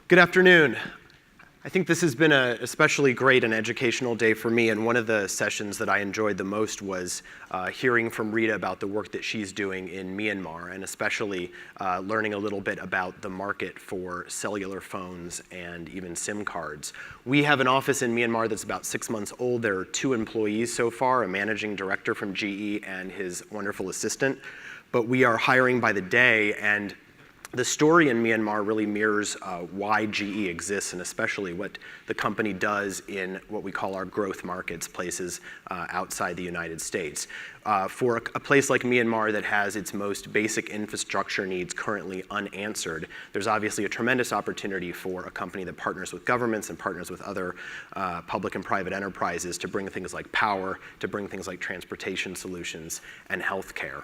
Good afternoon. I think this has been an especially great and educational day for me, and one of the sessions that I enjoyed the most was hearing from Rita about the work that she's doing in Myanmar, and especially learning a little bit about the market for cellular phones and even SIM cards. We have an office in Myanmar that's about 6 months old. There are 2 employees so far, a managing director from GE and his wonderful assistant, but we are hiring by the day, and the story in Myanmar really mirrors why GE exists, and especially what the company does in what we call our growth markets, places outside the United States. For a place like Myanmar that has its most basic infrastructure needs currently unanswered, there's obviously a tremendous opportunity for a company that partners with governments and partners with other public and private enterprises to bring things like power, to bring things like transportation solutions and healthcare.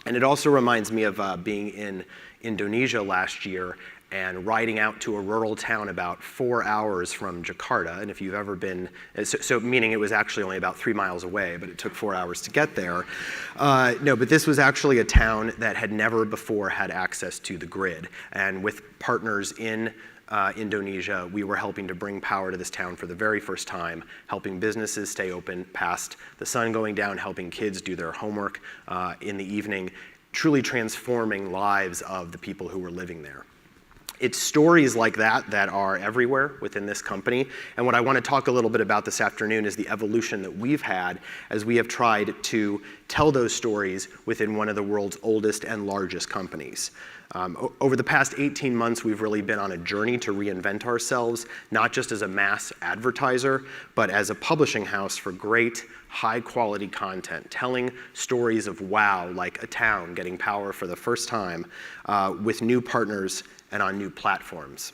And it also reminds me of being in Indonesia last year and riding out to a rural town about 4 hours from Jakarta. And if you've ever been, so meaning it was actually only about 3 miles away, but it took 4 hours to get there. No, but this was actually a town that had never before had access to the grid. And with partners in Indonesia, we were helping to bring power to this town for the very first time, helping businesses stay open past the sun going down, helping kids do their homework in the evening, truly transforming lives of the people who were living there. It's stories like that that are everywhere within this company. And what I want to talk a little bit about this afternoon is the evolution that we've had as we have tried to tell those stories within one of the world's oldest and largest companies. Over the past 18 months, we've really been on a journey to reinvent ourselves, not just as a mass advertiser, but as a publishing house for great, high-quality content, telling stories of wow, like a town getting power for the first time with new partners and on new platforms.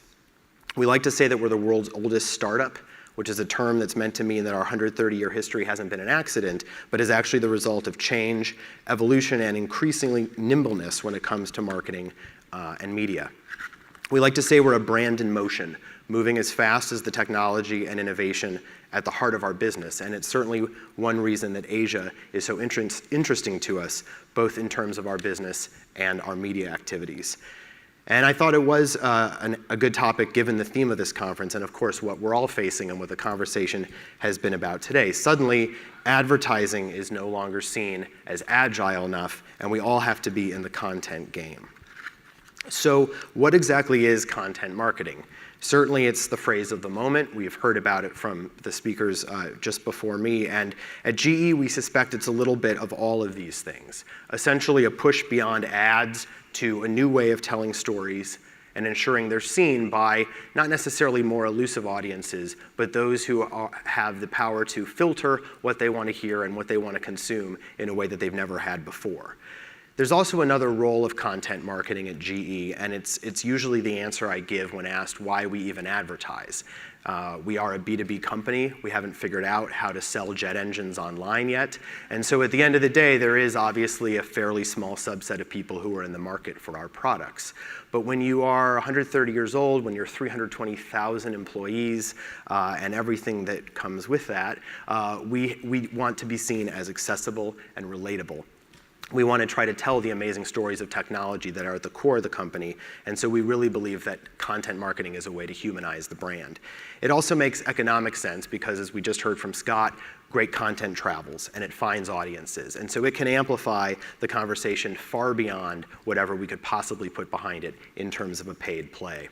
We like to say that we're the world's oldest startup, which is a term that's meant to mean that our 130-year history hasn't been an accident, but is actually the result of change, evolution, and increasingly nimbleness when it comes to marketing and media. We like to say we're a brand in motion, moving as fast as the technology and innovation at the heart of our business. And it's certainly one reason that Asia is so interesting to us, both in terms of our business and our media activities. And I thought it was a good topic given the theme of this conference and of course what we're all facing and what the conversation has been about today. Suddenly, advertising is no longer seen as agile enough and we all have to be in the content game. So what exactly is content marketing? Certainly it's the phrase of the moment. We've heard about it from the speakers just before me. And at GE, we suspect it's a little bit of all of these things. Essentially a push beyond ads to a new way of telling stories and ensuring they're seen by not necessarily more elusive audiences, but those who have the power to filter what they want to hear and what they want to consume in a way that they've never had before. There's also another role of content marketing at GE, and it's usually the answer I give when asked why we even advertise. We are a B2B company. We haven't figured out how to sell jet engines online yet. And so at the end of the day, there is obviously a fairly small subset of people who are in the market for our products. But when you are 130 years old, when you're 320,000 employees, and everything that comes with that, we want to be seen as accessible and relatable. We want to try to tell the amazing stories of technology that are at the core of the company, and so we really believe that content marketing is a way to humanize the brand. It also makes economic sense because, as we just heard from Scott, great content travels and it finds audiences, and so it can amplify the conversation far beyond whatever we could possibly put behind it in terms of a paid play.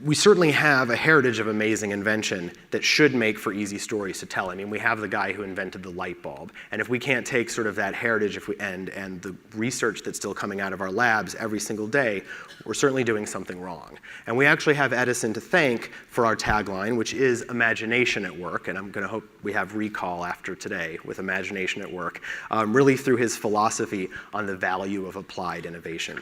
We certainly have a heritage of amazing invention that should make for easy stories to tell. I mean, we have the guy who invented the light bulb. And if we can't take sort of that heritage and the research that's still coming out of our labs every single day, we're certainly doing something wrong. And we actually have Edison to thank for our tagline, which is imagination at work. And I'm going to hope we have recall after today with imagination at work, really through his philosophy on the value of applied innovation.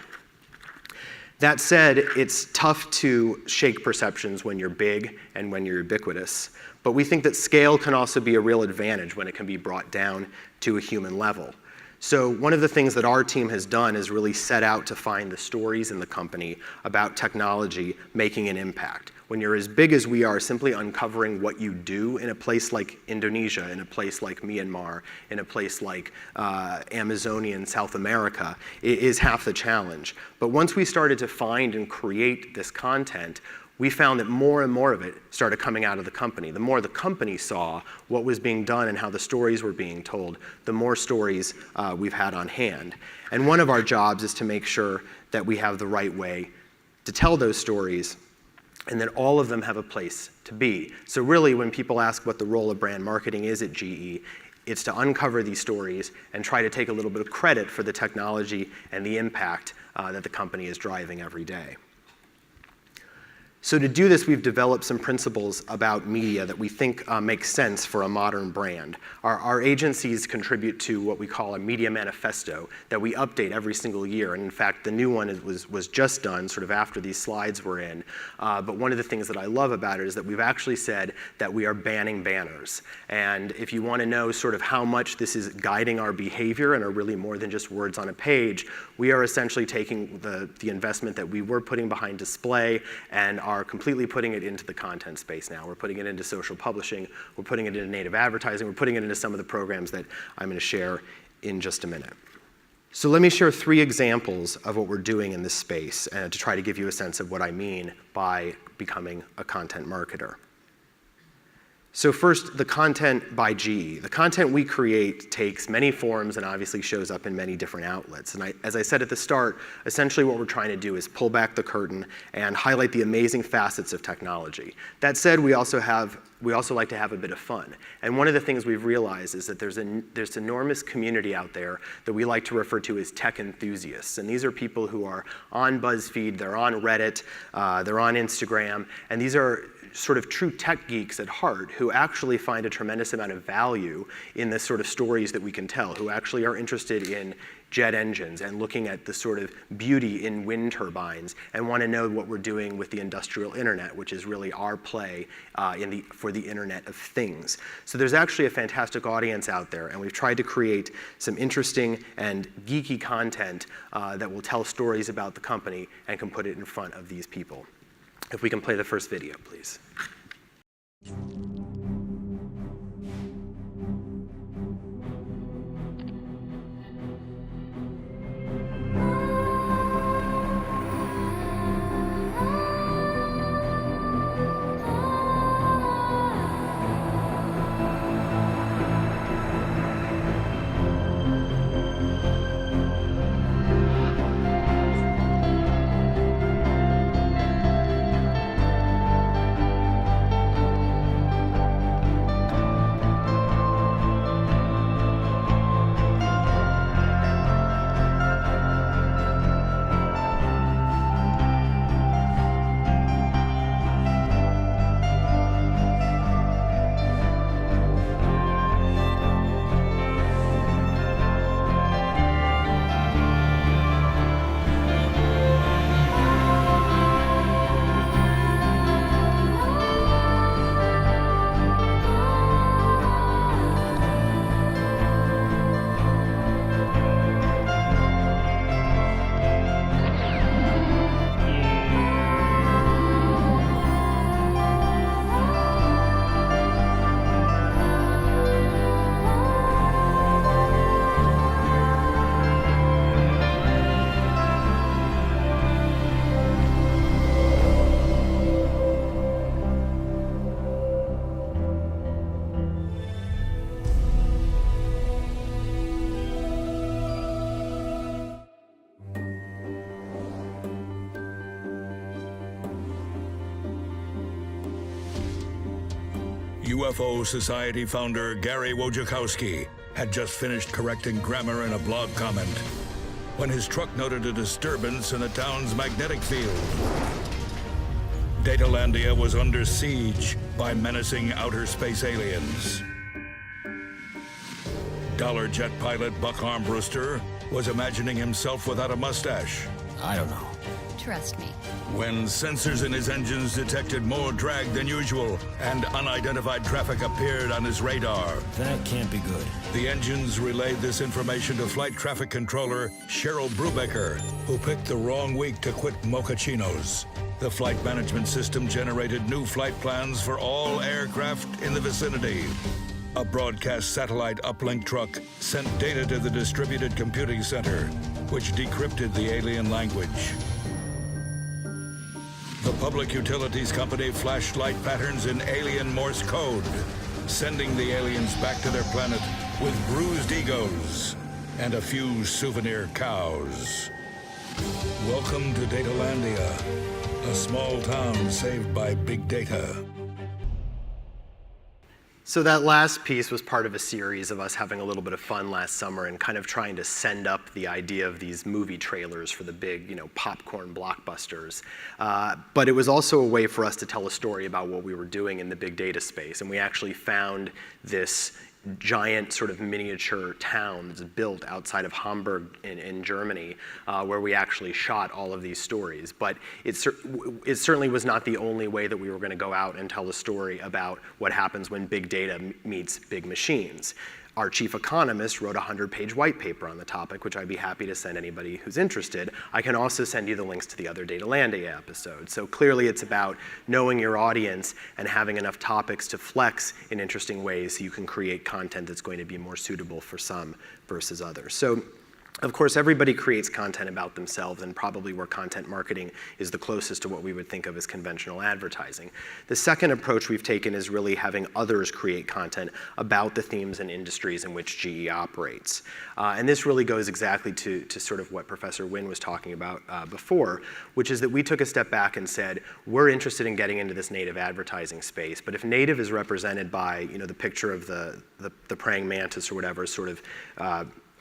That said, it's tough to shake perceptions when you're big and when you're ubiquitous. But we think that scale can also be a real advantage when it can be brought down to a human level. So one of the things that our team has done is really set out to find the stories in the company about technology making an impact. When you're as big as we are, simply uncovering what you do in a place like Indonesia, in a place like Myanmar, in a place like Amazonian South America, is half the challenge. But once we started to find and create this content, we found that more and more of it started coming out of the company. The more the company saw what was being done and how the stories were being told, the more stories we've had on hand. And one of our jobs is to make sure that we have the right way to tell those stories and that all of them have a place to be. So really, when people ask what the role of brand marketing is at GE, it's to uncover these stories and try to take a little bit of credit for the technology and the impact that the company is driving every day. So to do this, we've developed some principles about media that we think make sense for a modern brand. Our agencies contribute to what we call a media manifesto that we update every single year. And in fact, the new one was just done sort of after these slides were in. But one of the things that I love about it is that we've actually said that we are banning banners. And if you want to know sort of how much this is guiding our behavior and are really more than just words on a page, we are essentially taking the investment that we were putting behind display and are completely putting it into the content space now. We're putting it into social publishing, we're putting it into native advertising, we're putting it into some of the programs that I'm going to share in just a minute. So let me share 3 examples of what we're doing in this space to try to give you a sense of what I mean by becoming a content marketer. So first, the content by GE. The content we create takes many forms and obviously shows up in many different outlets. And as I said at the start, essentially what we're trying to do is pull back the curtain and highlight the amazing facets of technology. That said, we also like to have a bit of fun. And one of the things we've realized is that there's enormous community out there that we like to refer to as tech enthusiasts. And these are people who are on BuzzFeed, they're on Reddit, they're on Instagram, and these are sort of true tech geeks at heart who actually find a tremendous amount of value in the sort of stories that we can tell, who actually are interested in jet engines and looking at the sort of beauty in wind turbines and want to know what we're doing with the industrial internet, which is really our play for the Internet of Things. So there's actually a fantastic audience out there, and we've tried to create some interesting and geeky content that will tell stories about the company and can put it in front of these people. If we can play the first video, please. UFO Society founder Gary Wojciechowski had just finished correcting grammar in a blog comment when his truck noted a disturbance in the town's magnetic field. Datalandia was under siege by menacing outer space aliens. Dollar jet pilot Buck Armbruster was imagining himself without a mustache. I don't know. Trust me. When sensors in his engines detected more drag than usual and unidentified traffic appeared on his radar. That can't be good. The engines relayed this information to flight traffic controller Cheryl Brubaker, who picked the wrong week to quit Mochachinos. The flight management system generated new flight plans for all aircraft in the vicinity. A broadcast satellite uplink truck sent data to the distributed computing center, which decrypted the alien language. The public utilities company flashed light patterns in alien Morse code, sending the aliens back to their planet with bruised egos and a few souvenir cows. Welcome to Datalandia, a small town saved by big data. So that last piece was part of a series of us having a little bit of fun last summer and kind of trying to send up the idea of these movie trailers for the big, popcorn blockbusters. But it was also a way for us to tell a story about what we were doing in the big data space. And we actually found this giant sort of miniature town that's built outside of Hamburg in Germany, where we actually shot all of these stories. But it certainly was not the only way that we were going to go out and tell a story about what happens when big data meets big machines. Our chief economist wrote a 100-page white paper on the topic, which I'd be happy to send anybody who's interested. I can also send you the links to the other Datalandia episodes. So clearly it's about knowing your audience and having enough topics to flex in interesting ways so you can create content that's going to be more suitable for some versus others. So, of course, everybody creates content about themselves, and probably where content marketing is the closest to what we would think of as conventional advertising. The second approach we've taken is really having others create content about the themes and industries in which GE operates. And this really goes exactly to sort of what Professor Wynn was talking about before, which is that we took a step back and said, we're interested in getting into this native advertising space, but if native is represented by the picture of the praying mantis or whatever sort of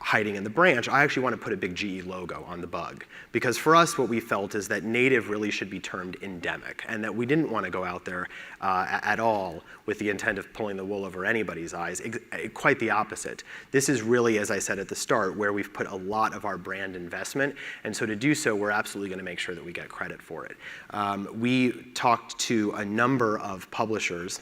hiding in the branch, I actually want to put a big GE logo on the bug. Because for us, what we felt is that native really should be termed endemic, and that we didn't want to go out there at all with the intent of pulling the wool over anybody's eyes. Quite the opposite. This is really, as I said at the start, where we've put a lot of our brand investment, and so to do so, we're absolutely going to make sure that we get credit for it. We talked to a number of publishers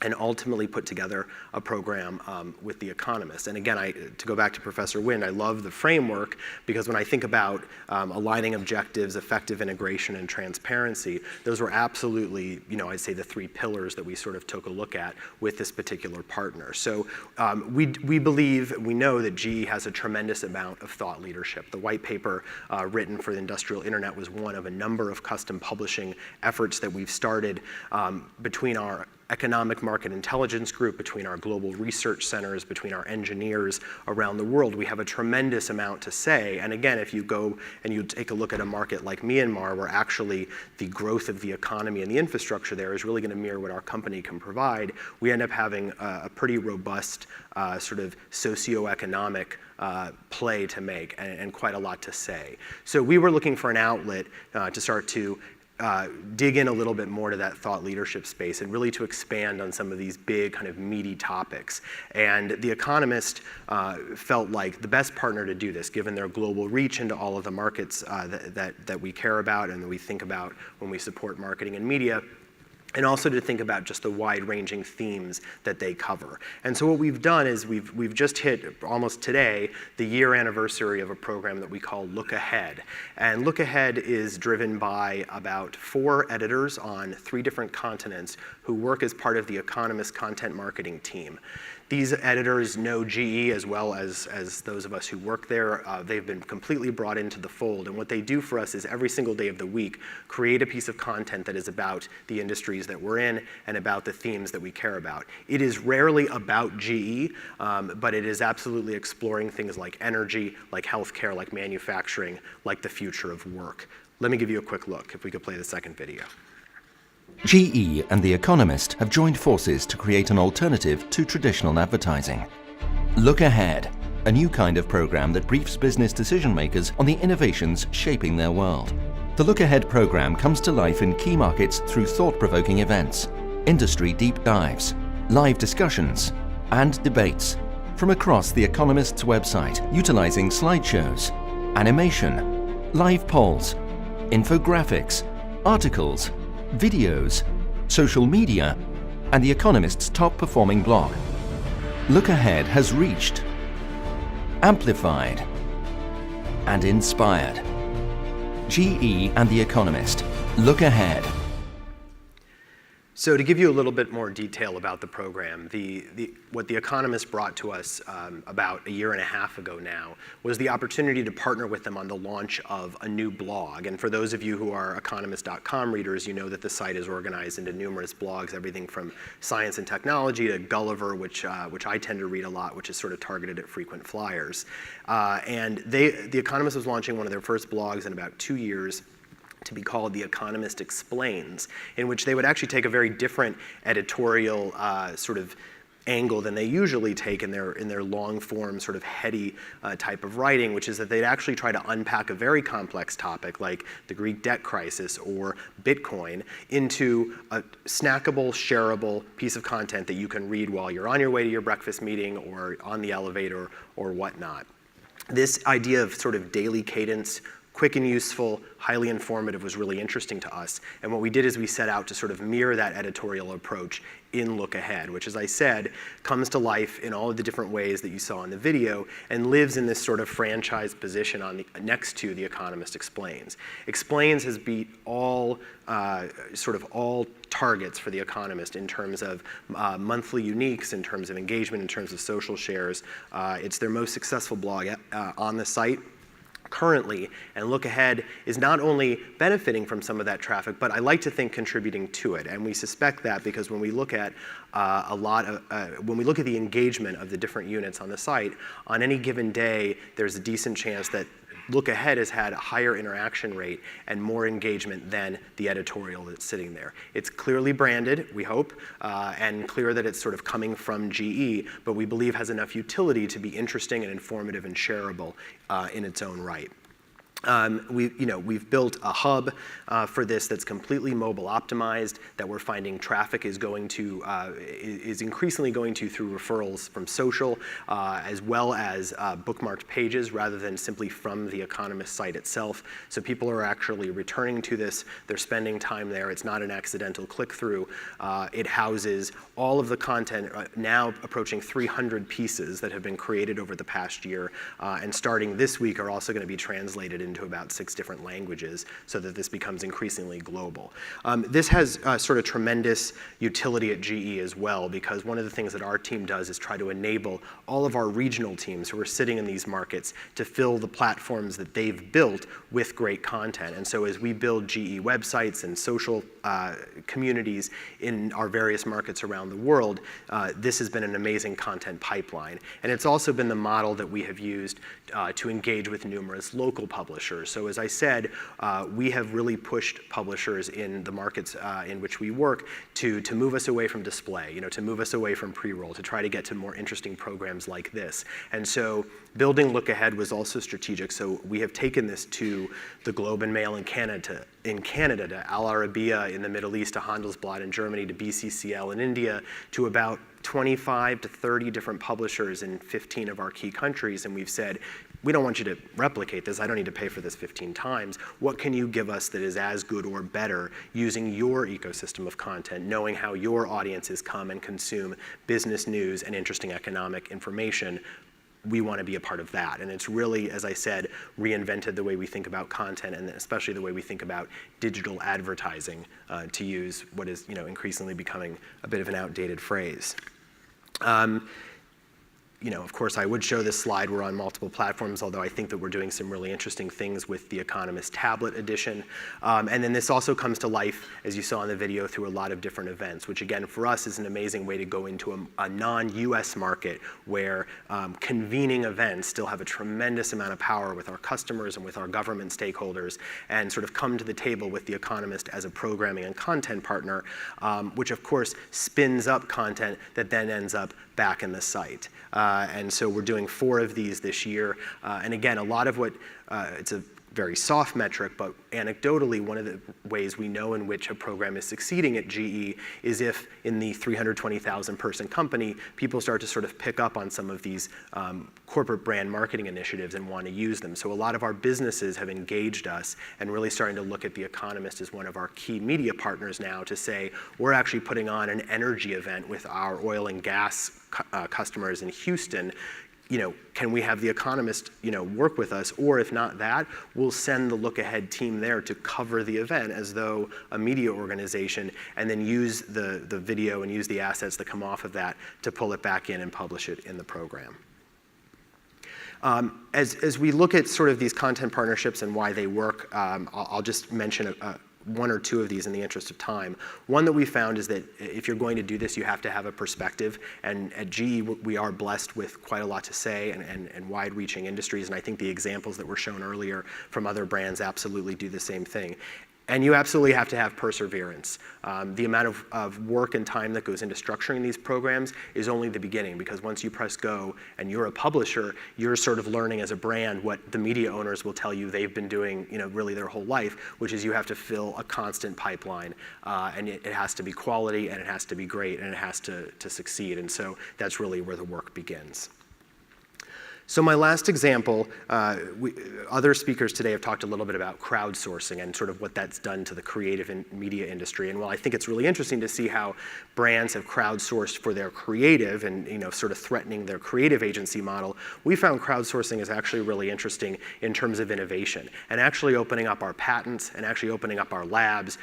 and ultimately put together a program with The Economist. And again, to go back to Professor Wynn, I love the framework because when I think about aligning objectives, effective integration, and transparency, those were absolutely, I'd say the three pillars that we sort of took a look at with this particular partner. So we know that GE has a tremendous amount of thought leadership. The white paper written for the Industrial Internet was one of a number of custom publishing efforts that we've started between our economic market intelligence group, between our global research centers, between our engineers around the world. We have a tremendous amount to say. And again, if you go and you take a look at a market like Myanmar, where actually the growth of the economy and the infrastructure there is really going to mirror what our company can provide, we end up having a pretty robust sort of socioeconomic play to make and quite a lot to say. So we were looking for an outlet to start to dig in a little bit more to that thought leadership space and really to expand on some of these big kind of meaty topics. And The Economist felt like the best partner to do this, given their global reach into all of the markets that we care about and that we think about when we support marketing and media, and also to think about just the wide-ranging themes that they cover. And so what we've done is we've just hit, almost today, the year anniversary of a program that we call Look Ahead. And Look Ahead is driven by about 4 editors on 3 different continents who work as part of the Economist content marketing team. These editors know GE as well as those of us who work there. They've been completely brought into the fold. And what they do for us is every single day of the week, create a piece of content that is about the industries that we're in and about the themes that we care about. It is rarely about GE, but it is absolutely exploring things like energy, like healthcare, like manufacturing, like the future of work. Let me give you a quick look, if we could play the second video. GE and The Economist have joined forces to create an alternative to traditional advertising. Look Ahead, a new kind of program that briefs business decision makers on the innovations shaping their world. The Look Ahead program comes to life in key markets through thought-provoking events, industry deep dives, live discussions, and debates from across The Economist's website, utilizing slideshows, animation, live polls, infographics, articles, videos, social media, and The Economist's top-performing blog. Look Ahead has reached, amplified, and inspired. GE and The Economist. Look Ahead. So to give you a little bit more detail about the program, what The Economist brought to us about a year and a half ago now was the opportunity to partner with them on the launch of a new blog. And for those of you who are economist.com readers, you know that the site is organized into numerous blogs, everything from science and technology to Gulliver, which I tend to read a lot, which is sort of targeted at frequent flyers. And The Economist was launching one of their first blogs in about 2 years, to be called The Economist Explains, in which they would actually take a very different editorial sort of angle than they usually take in their long form, sort of heady type of writing, which is that they'd actually try to unpack a very complex topic like the Greek debt crisis or Bitcoin into a snackable, shareable piece of content that you can read while you're on your way to your breakfast meeting or on the elevator or whatnot. This idea of sort of daily cadence, quick and useful, highly informative, was really interesting to us. And what we did is we set out to sort of mirror that editorial approach in Look Ahead, which, as I said, comes to life in all of the different ways that you saw in the video and lives in this sort of franchise position next to The Economist Explains. Explains has beat all targets for The Economist in terms of monthly uniques, in terms of engagement, in terms of social shares. It's their most successful blog on the site currently, and Look Ahead is not only benefiting from some of that traffic, but I like to think contributing to it. And we suspect that because when we look at when we look at the engagement of the different units on the site, on any given day, there's a decent chance that Look Ahead has had a higher interaction rate and more engagement than the editorial that's sitting there. It's clearly branded, we hope, and clear that it's sort of coming from GE, but we believe has enough utility to be interesting and informative and shareable in its own right. We've built a hub for this that's completely mobile optimized, that we're finding traffic is increasingly going to through referrals from social, as well as bookmarked pages rather than simply from the Economist site itself. So people are actually returning to this, they're spending time there, it's not an accidental click-through. It houses all of the content, now approaching 300 pieces that have been created over the past year, and starting this week are also going to be translated into about 6 different languages so that this becomes increasingly global. This has sort of tremendous utility at GE as well, because one of the things that our team does is try to enable all of our regional teams who are sitting in these markets to fill the platforms that they've built with great content. And so as we build GE websites and social communities in our various markets around the world, this has been an amazing content pipeline. And it's also been the model that we have used to engage with numerous local publishers. So as I said, we have really pushed publishers in the markets in which we work to move us away from display, to move us away from pre-roll, to try to get to more interesting programs like this. And so building Look Ahead was also strategic. So we have taken this to the Globe and Mail in Canada, to Al Arabiya in the Middle East, to Handelsblatt in Germany, to BCCL in India, to about 25 to 30 different publishers in 15 of our key countries. And we've said, we don't want you to replicate this. I don't need to pay for this 15 times. What can you give us that is as good or better using your ecosystem of content, knowing how your audiences come and consume business news and interesting economic information? We want to be a part of that. And it's really, as I said, reinvented the way we think about content, and especially the way we think about digital advertising, to use what is increasingly becoming a bit of an outdated phrase. Of course, I would show this slide. We're on multiple platforms, although I think that we're doing some really interesting things with the Economist tablet edition. And then this also comes to life, as you saw in the video, through a lot of different events, which again, for us, is an amazing way to go into a non-US market where convening events still have a tremendous amount of power with our customers and with our government stakeholders, and sort of come to the table with The Economist as a programming and content partner, which of course spins up content that then ends up back in the site. And so we're doing 4 of these this year. And again, a lot of what, it's a very soft metric, but anecdotally, one of the ways we know in which a program is succeeding at GE is if in the 320,000 person company, people start to sort of pick up on some of these corporate brand marketing initiatives and want to use them. So a lot of our businesses have engaged us and really starting to look at The Economist as one of our key media partners now to say, we're actually putting on an energy event with our oil and gas customers in Houston. can we have the Economist, work with us? Or if not that, we'll send the Look Ahead team there to cover the event as though a media organization, and then use the video and use the assets that come off of that to pull it back in and publish it in the program. As we look at sort of these content partnerships and why they work, I'll just mention one or two of these in the interest of time. One that we found is that if you're going to do this, you have to have a perspective. And at GE, we are blessed with quite a lot to say and wide-reaching industries. And I think the examples that were shown earlier from other brands absolutely do the same thing. And you absolutely have to have perseverance. The amount of work and time that goes into structuring these programs is only the beginning, because once you press go and you're a publisher, you're sort of learning as a brand what the media owners will tell you they've been doing, really their whole life, which is you have to fill a constant pipeline. And it has to be quality, and it has to be great, and it has to succeed. And so that's really where the work begins. So my last example, other speakers today have talked a little bit about crowdsourcing and sort of what that's done to the creative and media industry. And while I think it's really interesting to see how brands have crowdsourced for their creative and sort of threatening their creative agency model, we found crowdsourcing is actually really interesting in terms of innovation and actually opening up our patents and actually opening up our labs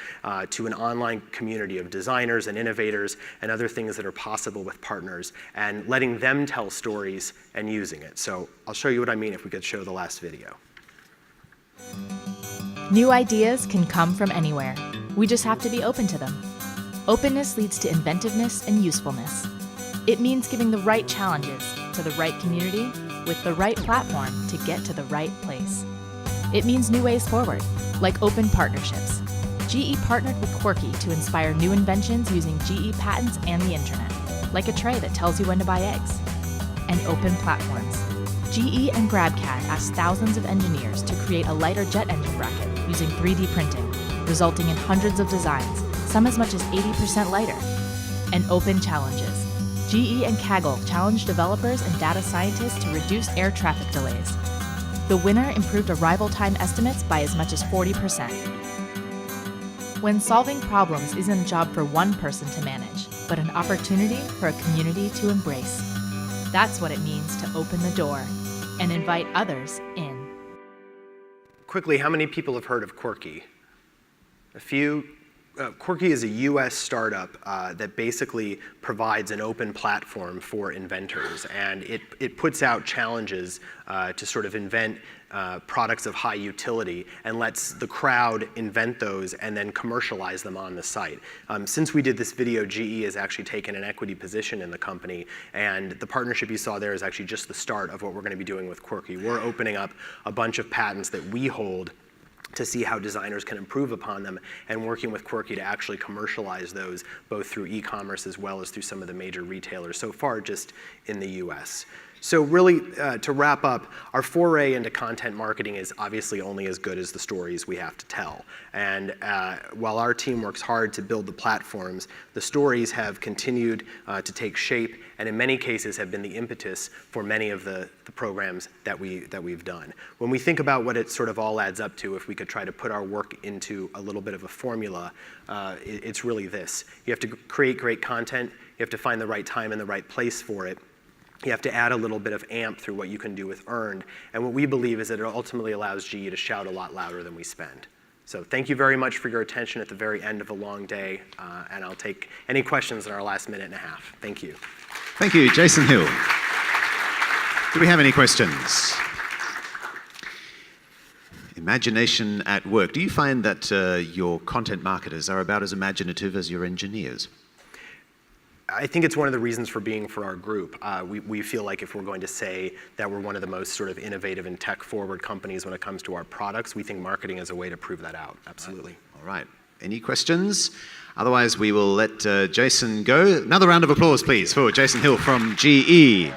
to an online community of designers and innovators and other things that are possible with partners, and letting them tell stories and using it. So I'll show you what I mean if we could show the last video. New ideas can come from anywhere. We just have to be open to them. Openness leads to inventiveness and usefulness. It means giving the right challenges to the right community with the right platform to get to the right place. It means new ways forward, like open partnerships. GE partnered with Quirky to inspire new inventions using GE patents and the internet, like a tray that tells you when to buy eggs. And open platforms. GE and GrabCAD asked thousands of engineers to create a lighter jet engine bracket using 3D printing, resulting in hundreds of designs, some as much as 80% lighter. And open challenges. GE and Kaggle challenged developers and data scientists to reduce air traffic delays. The winner improved arrival time estimates by as much as 40%. When solving problems isn't a job for one person to manage, but an opportunity for a community to embrace. That's what it means to open the door and invite others in. Quickly, how many people have heard of Quirky? A few. Quirky is a US startup that basically provides an open platform for inventors, and it puts out challenges to sort of invent products of high utility and lets the crowd invent those and then commercialize them on the site. Since we did this video, GE has actually taken an equity position in the company, and the partnership you saw there is actually just the start of what we're going to be doing with Quirky. We're opening up a bunch of patents that we hold to see how designers can improve upon them, and working with Quirky to actually commercialize those both through e-commerce as well as through some of the major retailers, so far just in the US. So really, to wrap up, our foray into content marketing is obviously only as good as the stories we have to tell. And while our team works hard to build the platforms, the stories have continued to take shape, and in many cases have been the impetus for many of the programs that we've done. When we think about what it sort of all adds up to, if we could try to put our work into a little bit of a formula, it's really this. You have to create great content, you have to find the right time and the right place for it. You have to add a little bit of amp through what you can do with earned. And what we believe is that it ultimately allows GE to shout a lot louder than we spend. So thank you very much for your attention at the very end of a long day. And I'll take any questions in our last minute and a half. Thank you. Thank you, Jason Hill. Do we have any questions? Imagination at work. Do you find that your content marketers are about as imaginative as your engineers? I think it's one of the reasons for being for our group. We feel like if we're going to say that we're one of the most sort of innovative and tech-forward companies when it comes to our products, we think marketing is a way to prove that out. Absolutely. All right. Any questions? Otherwise, we will let Jason go. Another round of applause, please, for Jason Hill from GE.